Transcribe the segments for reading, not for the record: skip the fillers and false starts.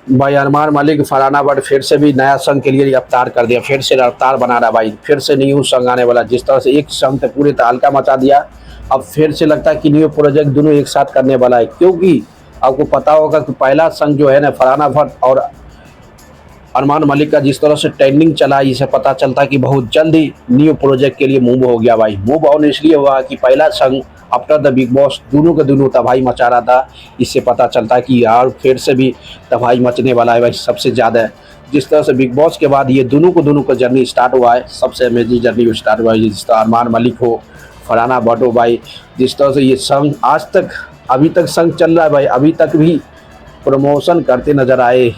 भाई अरमान मलिक फरहाना बट फिर से भी नया संघ के लिए रफ्तार कर दिया, फिर से रफ्तार बना रहा भाई, फिर से न्यू संघ आने वाला। जिस तरह से एक संघ ने पूरे तहलका मचा दिया, अब फिर से लगता है कि न्यू प्रोजेक्ट दोनों एक साथ करने वाला है। क्योंकि आपको पता होगा कि पहला संघ जो है ना फरहाना भट्ट और अरमान मलिक का जिस तरह से ट्रेंडिंग चला, इससे पता चलता है कि बहुत जल्द ही न्यू प्रोजेक्ट के लिए मूव हो गया भाई। मूव ऑन इसलिए हुआ कि पहला संघ आफ्टर द बिग बॉस दोनों के दोनों तबाही मचा रहा था। इससे पता चलता है कि यार फिर से भी तबाही मचने वाला है भाई सबसे ज़्यादा। जिस तरह से बिग बॉस के बाद ये दोनों का जर्नी स्टार्ट हुआ है, सबसे अमेजिंग जर्नी स्टार्ट हुआ है। जिस तरह अरमान मलिक हो, फरहाना भट्ट हो भाई, जिस तरह से ये संघ आज तक अभी तक संघ चल रहा है भाई, अभी तक भी प्रमोशन करते नजर आए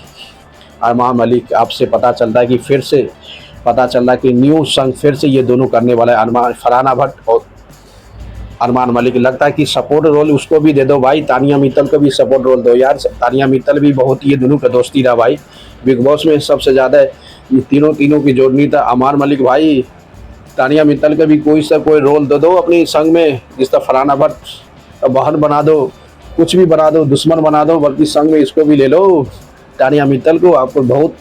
अरमान मलिक। आपसे पता चलता है कि फिर से पता चल रहा है कि न्यू संघ फिर से ये दोनों करने वाला है, अरमान फरहाना भट्ट और अरमान मलिक। लगता है कि सपोर्ट रोल उसको भी दे दो भाई, तानिया मित्तल को भी सपोर्ट रोल दो यार। तानिया मित्तल भी बहुत ये दोनों का दोस्ती रहा भाई बिग बॉस में। सबसे ज़्यादा ये तीनों की जोड़नी था अरमान मलिक भाई। तानिया मित्तल का भी कोई सा कोई रोल दे दो अपनी संघ में, जिस तरह फरहाना भट्ट बहन बना दो, कुछ भी बना दो, दुश्मन बना दो, बल्कि संघ में इसको भी ले लो तानिया मित्तल को। आपको बहुत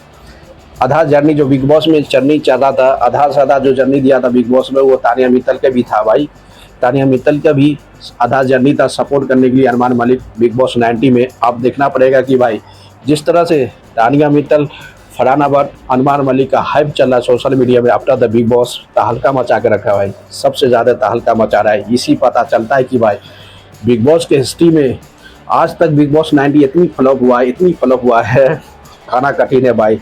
आधा जर्नी जो बिग बॉस में जर्नी चल रहा था, आधा से आधा जो जर्नी दिया था बिग बॉस में, वो तानिया मित्तल का भी था भाई। तानिया मित्तल का भी आधा जर्नी था सपोर्ट करने के लिए अरमान मलिक बिग बॉस 90 में। अब देखना पड़ेगा कि भाई जिस तरह से तानिया मित्तल, फरहाना भट्ट, अरमान मलिक का हाइप चल रहा है सोशल मीडिया में आफ्टर द बिग बॉस, तहलका मचा के रखा है भाई, सबसे ज़्यादा तहलका मचा रहा है। इसी पता चलता है कि भाई बिग बॉस के हिस्ट्री में आज तक बिग बॉस 90 इतनी फ्लॉप हुआ है, खाना कठिन है भाई।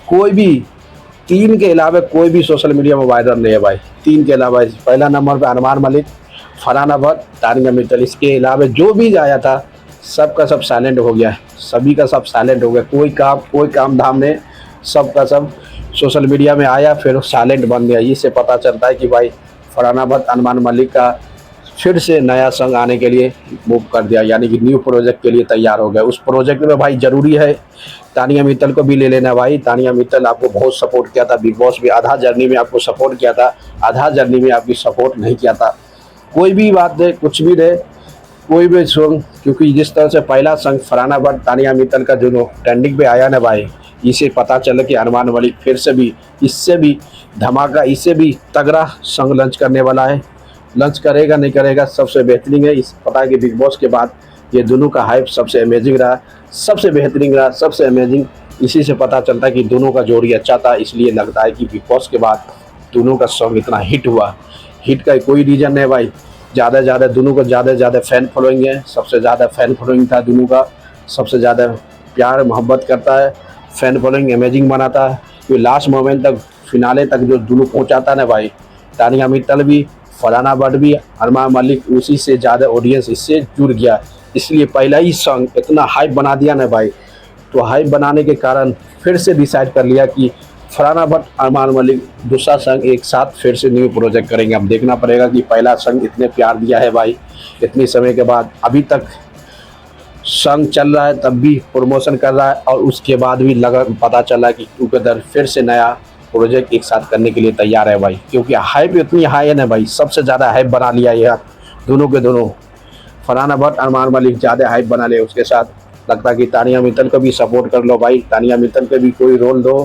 कोई भी तीन के अलावा कोई भी सोशल मीडिया में वायरल नहीं है भाई। तीन के अलावा पहला नंबर पे अरमान मलिक, फरहाना भट्ट, तानिया मित्तल। इसके अलावा जो भी आया था सबका सब साइलेंट हो गया है, सभी का सब साइलेंट हो गया। कोई काम धाम नहीं, सबका सब सोशल मीडिया में आया फिर साइलेंट बन गया। इससे पता चलता है कि भाई फरहाना भट्ट, अरमान मलिक का फिर से नया संघ आने के लिए मूव कर दिया, यानी कि न्यू प्रोजेक्ट के लिए तैयार हो गया। उस प्रोजेक्ट में भाई ज़रूरी है तानिया मित्तल को भी ले लेना भाई। तानिया मित्तल आपको बहुत सपोर्ट किया था बिग बॉस में, आधा जर्नी में आपको सपोर्ट किया था, आधा जर्नी में आपकी सपोर्ट नहीं किया था। कोई भी बात दे, कुछ भी दे, कोई भी संघ, क्योंकि जिस तरह से पहला संघ फरहाना भट्ट, तानिया मित्तल का जो ट्रेंडिंग पे आया ना भाई, इसे पता चला कि अरमान मलिक फिर से भी इससे भी धमाका, इससे भी तगड़ा संघ लॉन्च करने वाला है। लंच करेगा नहीं करेगा सबसे बेहतरीन है। इस पता है कि बिग बॉस के बाद ये दोनों का हाइप सबसे अमेजिंग रहा, सबसे बेहतरीन रहा, सबसे अमेजिंग। इसी से पता चलता है कि दोनों का जोड़ी अच्छा था। इसलिए लगता है कि बिग बॉस के बाद दोनों का सॉन्ग इतना हिट हुआ। हिट का कोई रीज़न नहीं भाई, ज़्यादा से ज़्यादा दोनों का ज़्यादा से ज़्यादा फ़ैन फॉलोइंग है। सबसे ज़्यादा फ़ैन फॉलोइंग था दोनों का, सबसे ज़्यादा प्यार मोहब्बत करता है, फ़ैन फॉलोइंग अमेजिंग बनाता है। कि लास्ट मोमेंट तक, फिनाले तक जो दोनों पहुँचाता है ना भाई, तानिया मित्तल भी, फरहाना भट्ट भी, अरमान मलिक, उसी से ज़्यादा ऑडियंस इससे जुड़ गया। इसलिए पहला ही सॉन्ग इतना हाइप बना दिया ना भाई। तो हाइप बनाने के कारण फिर से डिसाइड कर लिया कि फरहाना भट्ट, अरमान मलिक दूसरा संघ एक साथ फिर से न्यू प्रोजेक्ट करेंगे। अब देखना पड़ेगा कि पहला संघ इतने प्यार दिया है भाई, इतने समय के बाद अभी तक संघ चल रहा है, तब भी प्रमोशन कर रहा है, और उसके बाद भी लगा पता चला कि टुगेदर फिर से नया प्रोजेक्ट एक साथ करने के लिए तैयार है भाई। क्योंकि हाइप इतनी हाई है ना भाई, सबसे ज़्यादा हाइप बना लिया यार दोनों के दोनों। फरहाना भट्ट, अरमान मलिक ज़्यादा हाइप बना ले। उसके साथ लगता है कि तानिया मित्तल को भी सपोर्ट कर लो भाई। तानिया मित्तल को भी कोई रोल दो,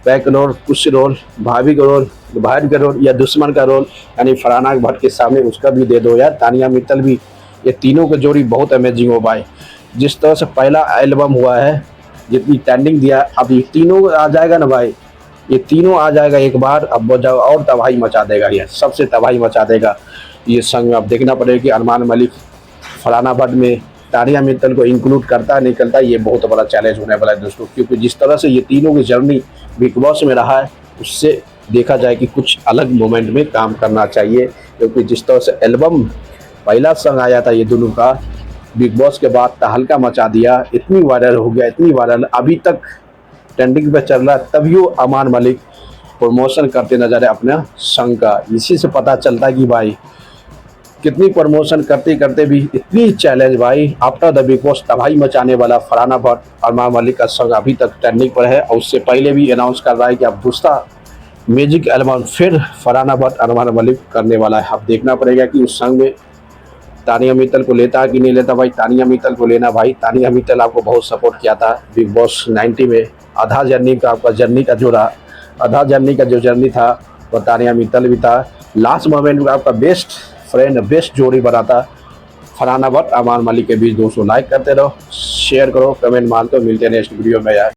बैक रोल, कुछ रोल, भाभी का रोल, बहन का रोल या दुश्मन का रोल, यानी फरहाना भट्ट के सामने उसका भी दे दो यार। तानिया मित्तल भी, ये तीनों की जोड़ी बहुत अमेजिंग हो भाई। जिस तरह से पहला एल्बम हुआ है, जितनी ट्रेंडिंग दिया, अब ये तीनों आ जाएगा ना भाई, ये तीनों आ जाएगा एक बार, अब वो जब और तबाही मचा देगा, ये सबसे तबाही मचा देगा ये संग। अब देखना पड़ेगा कि अरमान मलिक फरहाना भट्ट में तानिया मित्तल को इंक्लूड करता है नहीं करता, ये बहुत बड़ा चैलेंज होने वाला है दोस्तों। क्योंकि जिस तरह से ये तीनों की जर्नी बिग बॉस में रहा है, उससे देखा जाए कि कुछ अलग मोमेंट में काम करना चाहिए। क्योंकि जिस तरह से एल्बम पहला संग आया था ये दोनों का, बिग बॉस के बाद तहलका मचा दिया, इतनी वायरल हो गया, इतनी वायरल, अभी तक ट्रेंडिंग पे चल रहा है, तभी वो अरमान मलिक प्रमोशन करते नजर है अपने संघ का। इसी से पता चलता है कि भाई कितनी प्रमोशन करते करते भी इतनी चैलेंज भाई, आफ्टर द बिग बॉस तबाही मचाने वाला फरहाना भट्ट, अरमान मलिक का संघ अभी तक ट्रेंडिंग पर है। और उससे पहले भी अनाउंस कर रहा है कि अब दूसरा म्यूजिक एल्बम फिर फरहाना भट्ट, अरमान मलिक करने वाला है। अब देखना पड़ेगा कि उस संघ में तानिया मित्तल को लेता कि नहीं लेता भाई, तानिया मित्तल को लेना भाई। तानिया मित्तल आपको बहुत सपोर्ट किया था बिग बॉस 90 में। आधा जर्नी का आपका जर्नी का जो जर्नी था वो तानिया मित्तल भी था। लास्ट मोमेंट में आपका बेस्ट फ्रेंड, बेस्ट जोड़ी बना था फरहाना भट्ट, अमान मलिक के बीच। दोस्तों लाइक करते रहो, शेयर करो, कमेंट मारते हो। मिलते हैं नेक्स्ट वीडियो में यार।